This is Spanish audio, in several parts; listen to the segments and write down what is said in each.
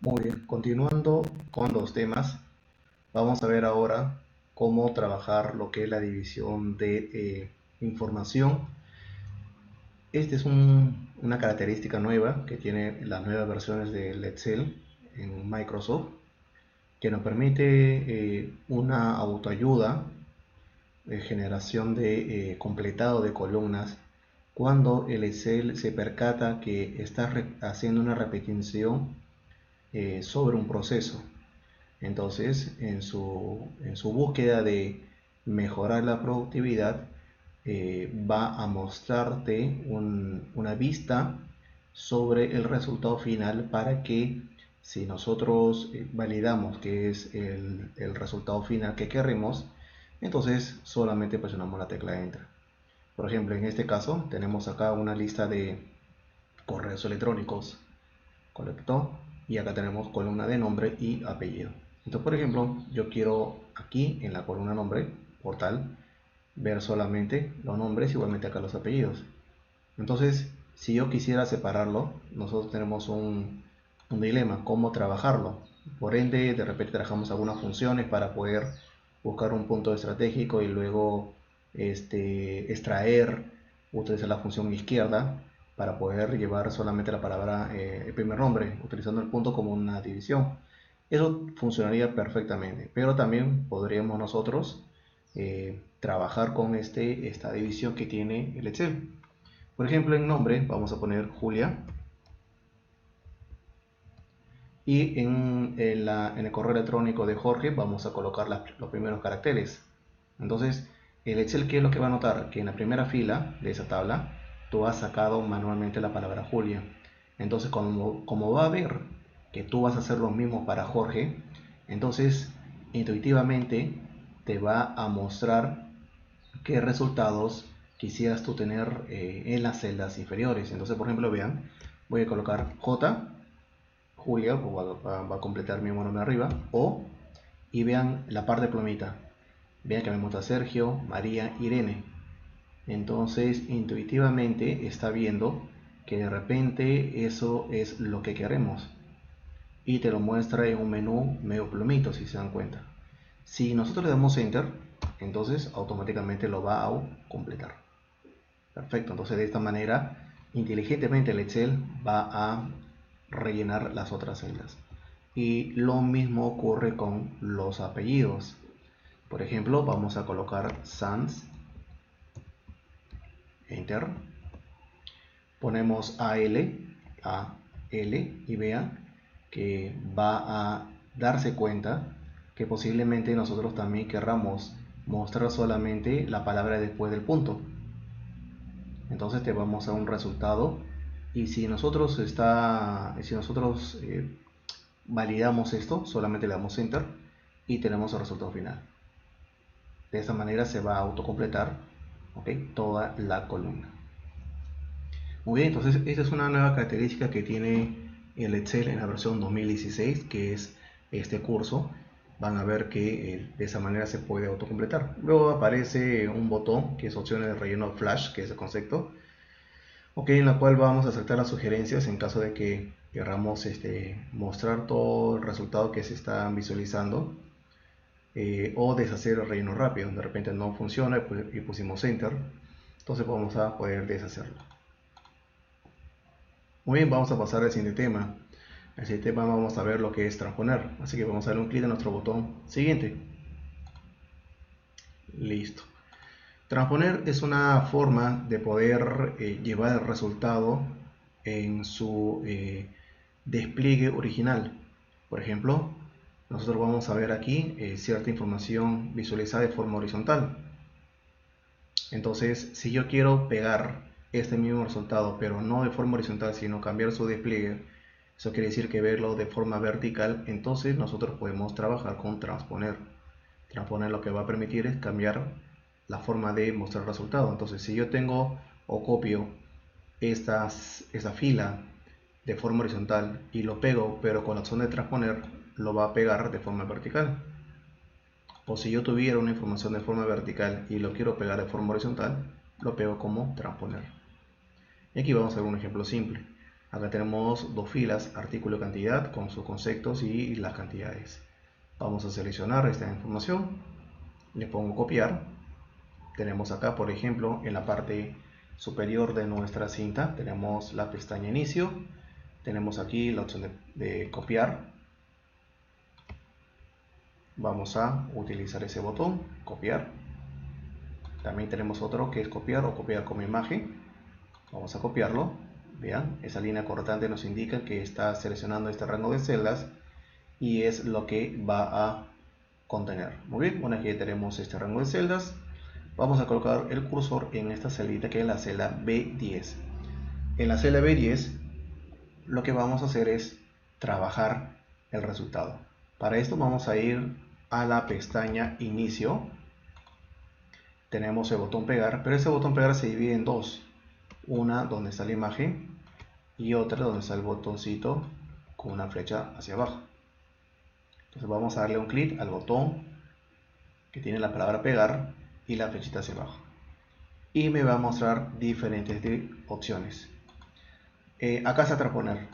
Muy bien, continuando con los temas, vamos a ver ahora cómo trabajar lo que es la división de información. Esta es una característica nueva que tiene las nuevas versiones del Excel en Microsoft, que nos permite una autoayuda de generación de completado de columnas cuando el Excel se percata que está haciendo una repetición sobre un proceso. Entonces, en su búsqueda de mejorar la productividad, va a mostrarte una vista sobre el resultado final para que si nosotros validamos que es el resultado final que queremos, entonces solamente presionamos la tecla Enter. Por ejemplo, en este caso tenemos acá una lista de correos electrónicos, ¿correcto? Y acá tenemos columna de nombre y apellido. Entonces, por ejemplo, yo quiero aquí en la columna nombre, portal, ver solamente los nombres, igualmente acá los apellidos. Entonces, si yo quisiera separarlo, nosotros tenemos un dilema, cómo trabajarlo. Por ende, de repente trabajamos algunas funciones para poder buscar un punto estratégico y luego extraer, utilizar la función izquierda para poder llevar solamente la palabra, el primer nombre, utilizando el punto como una división. Eso funcionaría perfectamente, pero también podríamos nosotros trabajar con esta división que tiene el Excel. Por ejemplo, en nombre vamos a poner Julia y en el correo electrónico de Jorge vamos a colocar los primeros caracteres. Entonces, el Excel, ¿qué es lo que va a notar? Que en la primera fila de esa tabla tú has sacado manualmente la palabra Julia. Entonces, como va a ver que tú vas a hacer lo mismo para Jorge, entonces intuitivamente te va a mostrar qué resultados quisieras tú tener en las celdas inferiores. Entonces, por ejemplo, vean, voy a colocar J, Julia, va a completar mi nombre arriba, O, y vean la parte de plumita. Vean que me muestra Sergio, María, Irene. Entonces, intuitivamente está viendo que de repente eso es lo que queremos. Y te lo muestra en un menú medio plumito, si se dan cuenta. Si nosotros le damos Enter, entonces automáticamente lo va a completar. Perfecto, entonces de esta manera, inteligentemente el Excel va a rellenar las otras celdas. Y lo mismo ocurre con los apellidos. Por ejemplo, vamos a colocar Sanz, Enter. Ponemos A, L y vean que va a darse cuenta que posiblemente nosotros también querramos mostrar solamente la palabra después del punto. Entonces te vamos a un resultado y si nosotros validamos esto, solamente le damos Enter y tenemos el resultado final. De esta manera se va a autocompletar, ¿okay?, toda la columna. Muy bien, entonces esta es una nueva característica que tiene el Excel en la versión 2016, que es este curso. Van a ver que de esa manera se puede autocompletar. Luego aparece un botón que es opciones de relleno flash, que es el concepto, en la cual vamos a aceptar las sugerencias en caso de que queramos mostrar todo el resultado que se está visualizando, o deshacer el relleno rápido. De repente no funciona y pusimos Enter, entonces vamos a poder deshacerlo. Muy bien, vamos a pasar al siguiente tema. En el siguiente tema vamos a ver lo que es transponer, así que vamos a darle un clic en nuestro botón siguiente. Listo. Transponer es una forma de poder llevar el resultado en su despliegue original. Por ejemplo, nosotros vamos a ver aquí cierta información visualizada de forma horizontal. Entonces, si yo quiero pegar este mismo resultado, pero no de forma horizontal, sino cambiar su despliegue, eso quiere decir que verlo de forma vertical, entonces nosotros podemos trabajar con transponer. Transponer lo que va a permitir es cambiar la forma de mostrar el resultado. Entonces, si yo tengo o copio esta fila de forma horizontal y lo pego, pero con la opción de transponer, lo va a pegar de forma vertical. O si yo tuviera una información de forma vertical y lo quiero pegar de forma horizontal, lo pego como transponer. Y aquí vamos a ver un ejemplo simple. Acá tenemos dos filas, artículo y cantidad, con sus conceptos y las cantidades. Vamos a seleccionar esta información, le pongo copiar. Tenemos acá, por ejemplo, en la parte superior de nuestra cinta, tenemos la pestaña inicio, tenemos aquí la opción de copiar. Vamos a utilizar ese botón, copiar. También tenemos otro que es copiar o copiar como imagen. Vamos a copiarlo. Vean, esa línea cortante nos indica que está seleccionando este rango de celdas y es lo que va a contener. Muy bien, una vez que ya tenemos este rango de celdas, vamos a colocar el cursor en esta celda que es la celda B10. En la celda B10 lo que vamos a hacer es trabajar el resultado. Para esto vamos a ir a la pestaña inicio. Tenemos el botón pegar, pero ese botón pegar se divide en dos. Una donde está la imagen y otra donde está el botoncito con una flecha hacia abajo. Entonces vamos a darle un clic al botón que tiene la palabra pegar y la flechita hacia abajo. Y me va a mostrar diferentes opciones. Acá está transponer,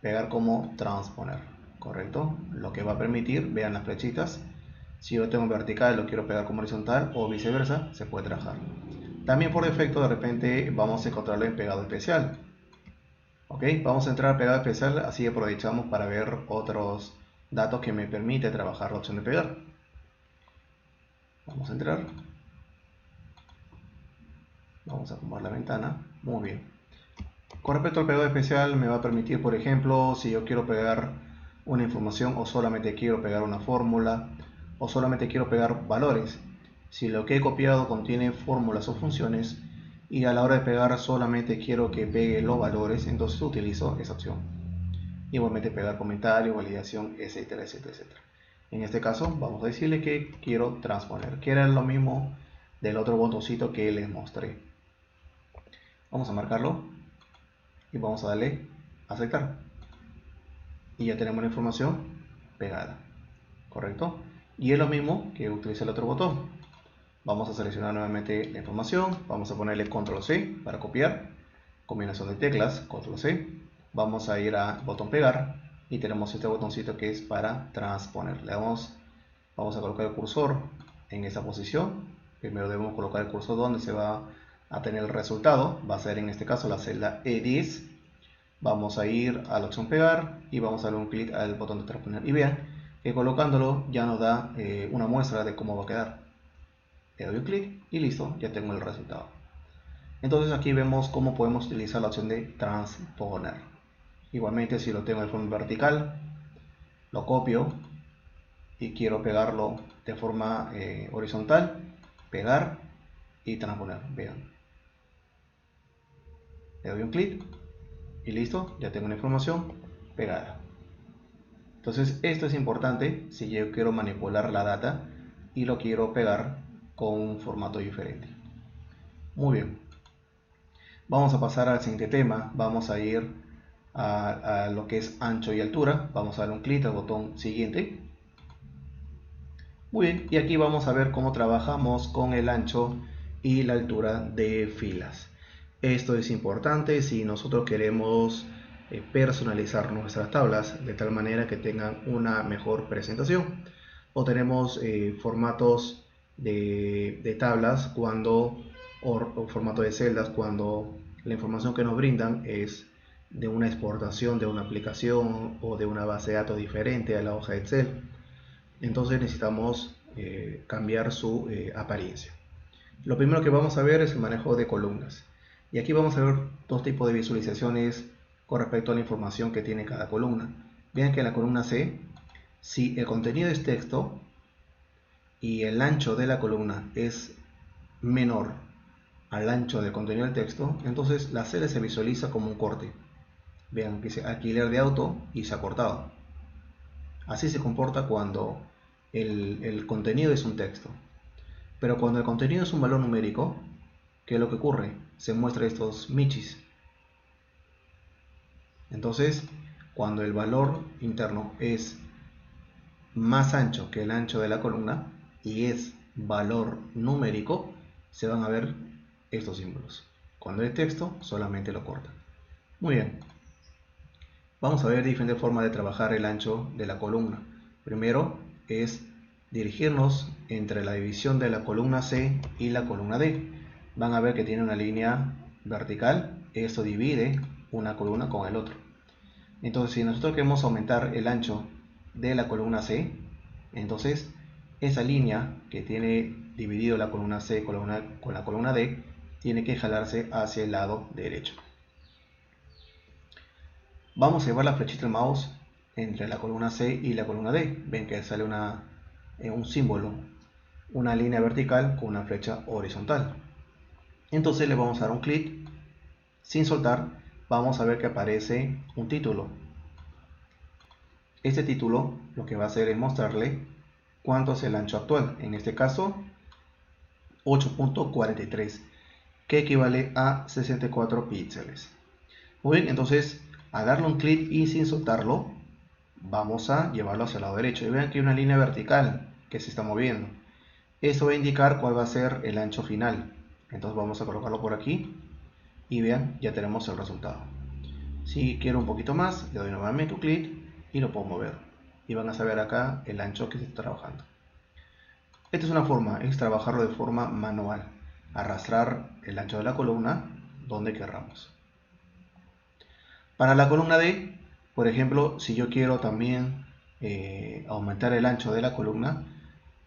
pegar como transponer, correcto. Lo que va a permitir, vean las flechitas, si yo tengo vertical lo quiero pegar como horizontal o viceversa, se puede trabajar. También por defecto de repente vamos a encontrarlo en pegado especial. Ok, vamos a entrar a pegado especial, así aprovechamos para ver otros datos que me permite trabajar la opción de pegar. Vamos a entrar. Vamos a acomodar la ventana. Muy bien. Con respecto al pegado especial me va a permitir, por ejemplo, si yo quiero pegar una información o solamente quiero pegar una fórmula o solamente quiero pegar valores. Si lo que he copiado contiene fórmulas o funciones y a la hora de pegar solamente quiero que pegue los valores, entonces utilizo esa opción. Igualmente pegar comentario, validación, etcétera, etcétera, etcétera. En este caso vamos a decirle que quiero transponer, que era lo mismo del otro botoncito que les mostré. Vamos a marcarlo y vamos a darle a aceptar. Y ya tenemos la información pegada, ¿correcto? Y es lo mismo que utiliza el otro botón. Vamos a seleccionar nuevamente la información, vamos a ponerle control C para copiar, combinación de teclas, control C, vamos a ir a botón pegar y tenemos este botoncito que es para transponer. Vamos a colocar el cursor en esa posición. Primero debemos colocar el cursor donde se va a tener el resultado, va a ser en este caso la celda E10. Vamos a ir a la opción pegar y vamos a darle un clic al botón de transponer y vean que colocándolo ya nos da una muestra de cómo va a quedar. Le doy un clic y listo, ya tengo el resultado. Entonces aquí vemos cómo podemos utilizar la opción de transponer. Igualmente si lo tengo de forma vertical, lo copio y quiero pegarlo de forma horizontal, pegar y transponer. Vean. Le doy un clic y listo, ya tengo la información pegada. Entonces esto es importante si yo quiero manipular la data y lo quiero pegar con un formato diferente. Muy bien, vamos a pasar al siguiente tema. Vamos a ir a lo que es ancho y altura. Vamos a dar un clic al botón siguiente. Muy bien, y aquí vamos a ver cómo trabajamos con el ancho y la altura de filas. Esto es importante si nosotros queremos personalizar nuestras tablas de tal manera que tengan una mejor presentación. O tenemos formatos de tablas o formato de celdas cuando la información que nos brindan es de una exportación de una aplicación o de una base de datos diferente a la hoja de Excel. Entonces necesitamos cambiar su apariencia. Lo primero que vamos a ver es el manejo de columnas. Y aquí vamos a ver dos tipos de visualizaciones con respecto a la información que tiene cada columna. Vean que en la columna C, si el contenido es texto y el ancho de la columna es menor al ancho del contenido del texto, entonces la celda se visualiza como un corte. Vean que dice alquiler de auto y se ha cortado. Así se comporta cuando el contenido es un texto. Pero cuando el contenido es un valor numérico, ¿qué es lo que ocurre? Se muestra estos michis. Entonces, cuando el valor interno es más ancho que el ancho de la columna y es valor numérico, se van a ver estos símbolos. Cuando es texto, solamente lo corta. Muy bien. Vamos a ver diferentes formas de trabajar el ancho de la columna. Primero es dirigirnos entre la división de la columna C y la columna D. Van a ver que tiene una línea vertical, esto divide una columna con el otro. Entonces, si nosotros queremos aumentar el ancho de la columna C, entonces esa línea que tiene dividido la columna C con la columna D tiene que jalarse hacia el lado derecho. Vamos a llevar la flechita del mouse entre la columna C y la columna D. Ven que sale un símbolo, una línea vertical con una flecha horizontal. Entonces le vamos a dar un clic sin soltar. Vamos a ver que aparece un título. Este título lo que va a hacer es mostrarle cuánto es el ancho actual. En este caso 8.43, que equivale a 64 píxeles. Muy bien, entonces a darle un clic y sin soltarlo vamos a llevarlo hacia el lado derecho y vean que hay una línea vertical que se está moviendo. Esto va a indicar cuál va a ser el ancho final. Entonces vamos a colocarlo por aquí y vean, ya tenemos el resultado. Si quiero un poquito más, le doy nuevamente un clic y lo puedo mover y van a saber acá el ancho que se está trabajando. Esta es una forma, es trabajarlo de forma manual, arrastrar el ancho de la columna donde querramos. Para la columna D, por ejemplo, si yo quiero también aumentar el ancho de la columna,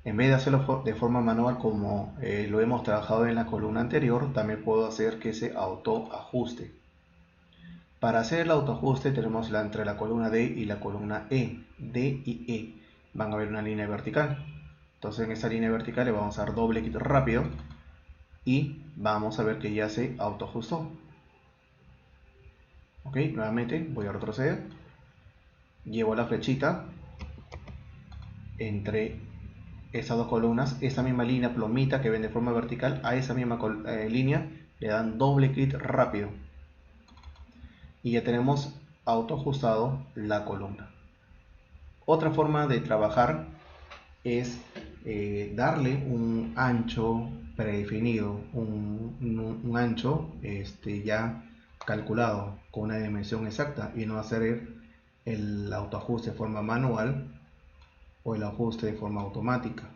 en vez de hacerlo de forma manual como lo hemos trabajado en la columna anterior, también puedo hacer que se autoajuste. Para hacer el autoajuste tenemos entre la columna D y la columna E. D y E van a ver una línea vertical. Entonces en esta línea vertical le vamos a dar doble clic rápido y vamos a ver que ya se autoajustó. Ok, nuevamente voy a retroceder, llevo la flechita entre estas dos columnas, esta misma línea plomita que ven de forma vertical, a esa misma línea le dan doble clic rápido y ya tenemos autoajustado la columna. Otra forma de trabajar es darle un ancho predefinido, un ancho ya calculado con una dimensión exacta y no hacer el autoajuste de forma manual o el ajuste de forma automática,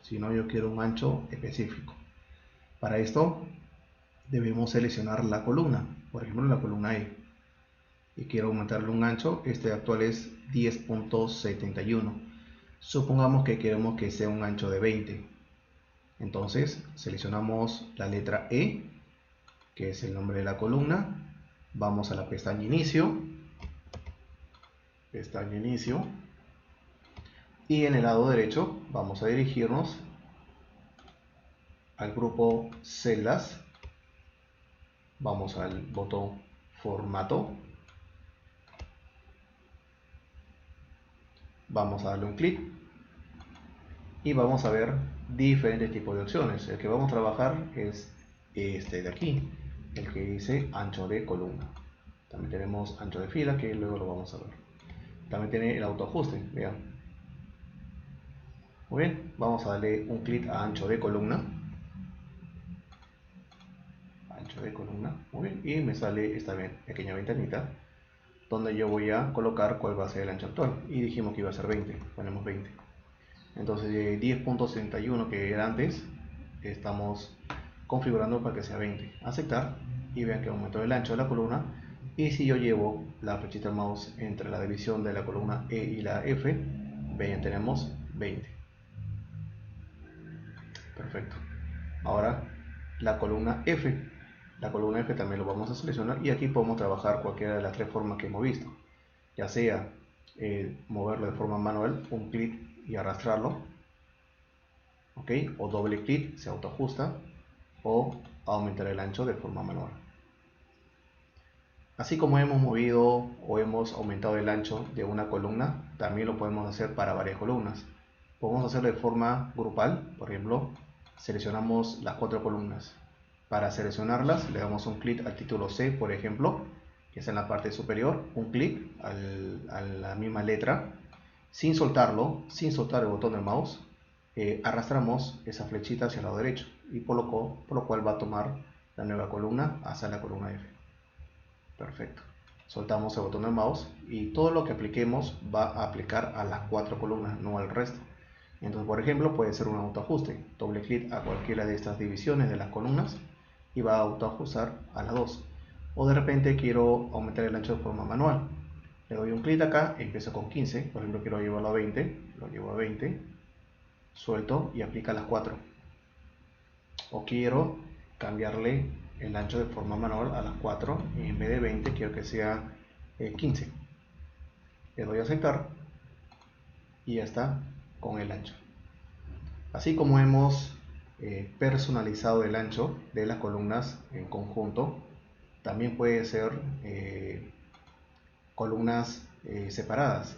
sino yo quiero un ancho específico. Para esto debemos seleccionar la columna, por ejemplo la columna E, y quiero aumentarle un ancho. Este actual es 10.71. supongamos que queremos que sea un ancho de 20. Entonces seleccionamos la letra E, que es el nombre de la columna, vamos a la pestaña inicio, y en el lado derecho vamos a dirigirnos al grupo celdas, vamos al botón formato, vamos a darle un clic y vamos a ver diferentes tipos de opciones. El que vamos a trabajar es este de aquí, el que dice ancho de columna. También tenemos ancho de fila, que luego lo vamos a ver. También tiene el autoajuste, vean. Muy bien, vamos a darle un clic a ancho de columna. Ancho de columna, muy bien, y me sale esta pequeña ventanita donde yo voy a colocar cuál va a ser el ancho actual. Y dijimos que iba a ser 20, ponemos 20. Entonces de 10.61 que era antes, estamos configurando para que sea 20. Aceptar y vean que aumentó el ancho de la columna. Y si yo llevo la flechita del mouse entre la división de la columna E y la F, vean, tenemos 20. Perfecto. Ahora la columna F. La columna F también lo vamos a seleccionar y aquí podemos trabajar cualquiera de las tres formas que hemos visto. Ya sea moverlo de forma manual, un clic y arrastrarlo, ¿ok? O doble clic, se autoajusta, o aumentar el ancho de forma manual. Así como hemos movido o hemos aumentado el ancho de una columna, también lo podemos hacer para varias columnas. Podemos hacerlo de forma grupal, por ejemplo, seleccionamos las 4 columnas. Para seleccionarlas le damos un clic al título C, por ejemplo, que está en la parte superior, un clic a la misma letra, sin soltarlo, sin soltar el botón del mouse, arrastramos esa flechita hacia el lado derecho y por lo cual va a tomar la nueva columna hacia la columna F. Perfecto. soltamos el botón del mouse y todo lo que apliquemos va a aplicar a las 4 columnas, no al resto. Entonces, por ejemplo, puede ser un autoajuste. Doble clic a cualquiera de estas divisiones de las columnas y va a autoajustar a las 2. O de repente quiero aumentar el ancho de forma manual. Le doy un clic acá, empiezo con 15, por ejemplo quiero llevarlo a 20, lo llevo a 20, suelto y aplica las 4. O quiero cambiarle el ancho de forma manual a las 4 y en vez de 20 quiero que sea 15. Le doy a aceptar y ya está con el ancho. Así como hemos personalizado el ancho de las columnas en conjunto, también puede ser columnas separadas.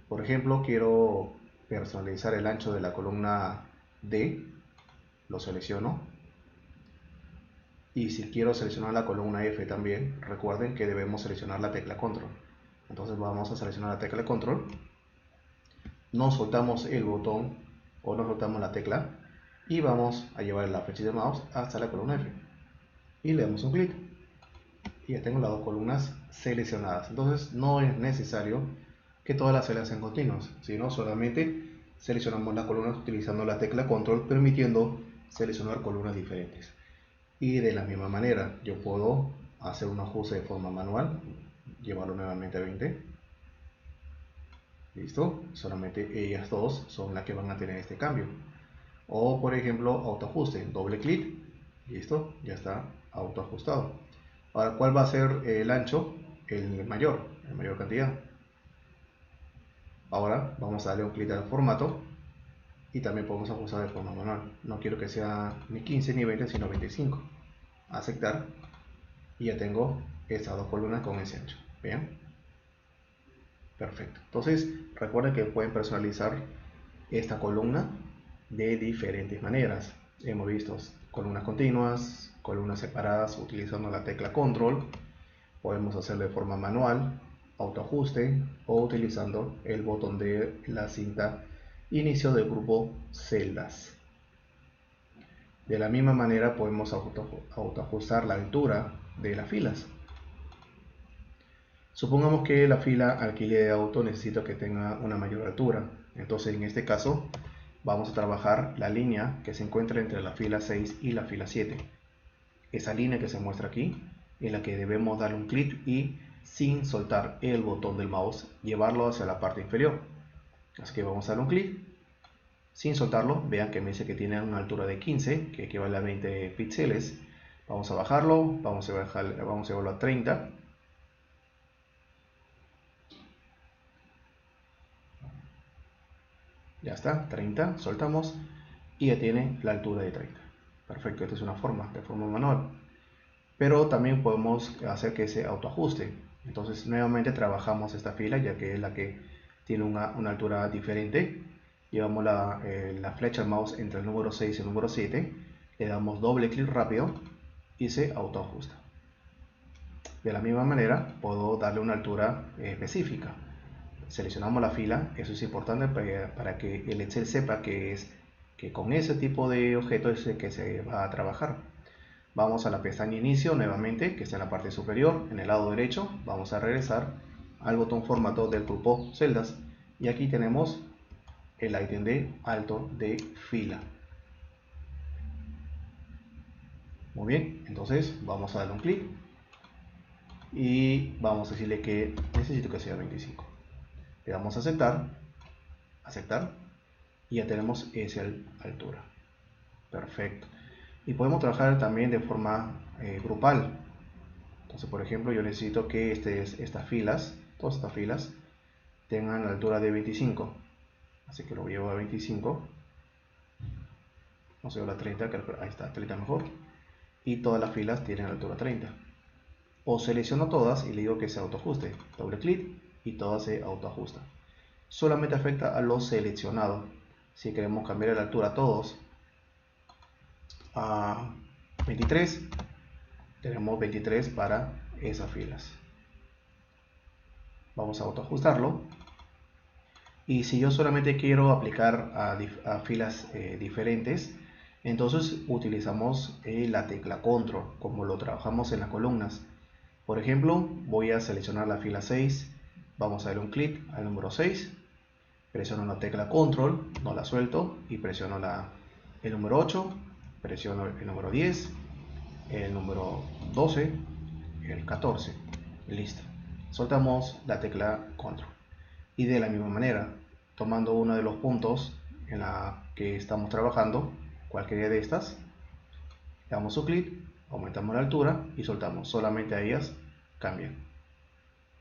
Por ejemplo, quiero personalizar el ancho de la columna D, lo selecciono. Y si quiero seleccionar la columna F también, recuerden que debemos seleccionar la tecla control. Entonces vamos a seleccionar la tecla control, no soltamos el botón o no soltamos la tecla y vamos a llevar la flechita de mouse hasta la columna F y le damos un clic y ya tengo las dos columnas seleccionadas. Entonces no es necesario que todas las celdas sean continuas, sino solamente seleccionamos las columnas utilizando la tecla control, permitiendo seleccionar columnas diferentes. Y de la misma manera yo puedo hacer un ajuste de forma manual, llevarlo nuevamente a 20. Listo, solamente ellas dos son las que van a tener este cambio. O por ejemplo autoajuste, doble clic, listo, ya está autoajustado. Ahora, ¿cuál va a ser el ancho? El mayor cantidad. Ahora vamos a darle un clic al formato y también podemos ajustar de forma manual. No quiero que sea ni 15 ni 20 sino 25. Aceptar y ya tengo estas dos columnas con ese ancho. Bien, perfecto. Entonces recuerden que pueden personalizar esta columna de diferentes maneras. Hemos visto columnas continuas, columnas separadas utilizando la tecla control. Podemos hacerlo de forma manual, autoajuste o utilizando el botón de la cinta inicio del grupo celdas. De la misma manera podemos autoajustar la altura de las filas. Supongamos que la fila alquiler de auto necesito que tenga una mayor altura. Entonces en este caso vamos a trabajar la línea que se encuentra entre la fila 6 y la fila 7. Esa línea que se muestra aquí es la que debemos darle un clic y sin soltar el botón del mouse llevarlo hacia la parte inferior. Así que vamos a darle un clic sin soltarlo. Vean que me dice que tiene una altura de 15 que equivale a 20 píxeles. Vamos a bajarlo, vamos a llevarlo a 30. Ya está, 30, soltamos y ya tiene la altura de 30. Perfecto, esta es una forma, de forma manual. Pero también podemos hacer que se autoajuste. Entonces nuevamente trabajamos esta fila ya que es la que tiene una altura diferente. Llevamos la flecha del mouse entre el número 6 y el número 7. Le damos doble clic rápido y se autoajusta. De la misma manera puedo darle una altura específica. Seleccionamos la fila, eso es importante para que el Excel sepa que con ese tipo de objeto es el que se va a trabajar. Vamos a la pestaña inicio nuevamente, que está en la parte superior, en el lado derecho. Vamos a regresar al botón formato del grupo celdas y aquí tenemos el ítem de alto de fila. Muy bien, entonces vamos a darle un clic y vamos a decirle que necesito que sea 25. Le damos a aceptar, aceptar y ya tenemos esa altura. Perfecto. Y podemos trabajar también de forma grupal. Entonces, por ejemplo, yo necesito que estas filas, todas estas filas, tengan la altura de 25. Así que lo llevo a 25. Vamos a llevar a 30, que ahí está, 30 mejor. Y todas las filas tienen la altura 30. O selecciono todas y le digo que se autoajuste. Doble clic y todas se autoajustan. Solamente afecta a los seleccionados. Si queremos cambiar la altura a todos a 23, tenemos 23 para esas filas. Vamos a autoajustarlo. Y si yo solamente quiero aplicar a filas diferentes, entonces utilizamos la tecla control como lo trabajamos en las columnas. Por ejemplo, voy a seleccionar la fila 6, vamos a darle un clic al número 6, presiono la tecla control, no la suelto y presiono el número 8, presiono el número 10, el número 12, el 14, listo. Soltamos la tecla control y de la misma manera, tomando uno de los puntos en la que estamos trabajando, cualquiera de estas, damos su clic, aumentamos la altura y soltamos, solamente a ellas cambian.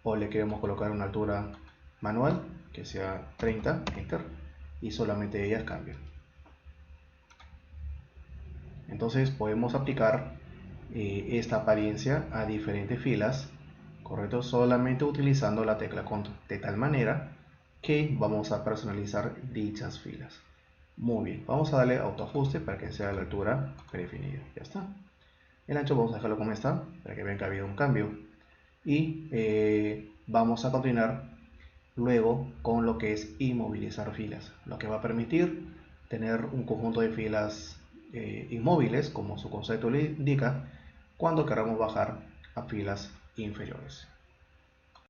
O le queremos colocar una altura manual que sea 30, enter, y solamente ellas cambian. Entonces podemos aplicar esta apariencia a diferentes filas, correcto, solamente utilizando la tecla control, de tal manera que vamos a personalizar dichas filas. Muy bien, vamos a darle autoajuste para que sea la altura predefinida. Ya está. El ancho vamos a dejarlo como está para que vean que ha habido un cambio. Y vamos a continuar luego con lo que es inmovilizar filas, lo que va a permitir tener un conjunto de filas inmóviles, como su concepto le indica, cuando queramos bajar a filas inferiores.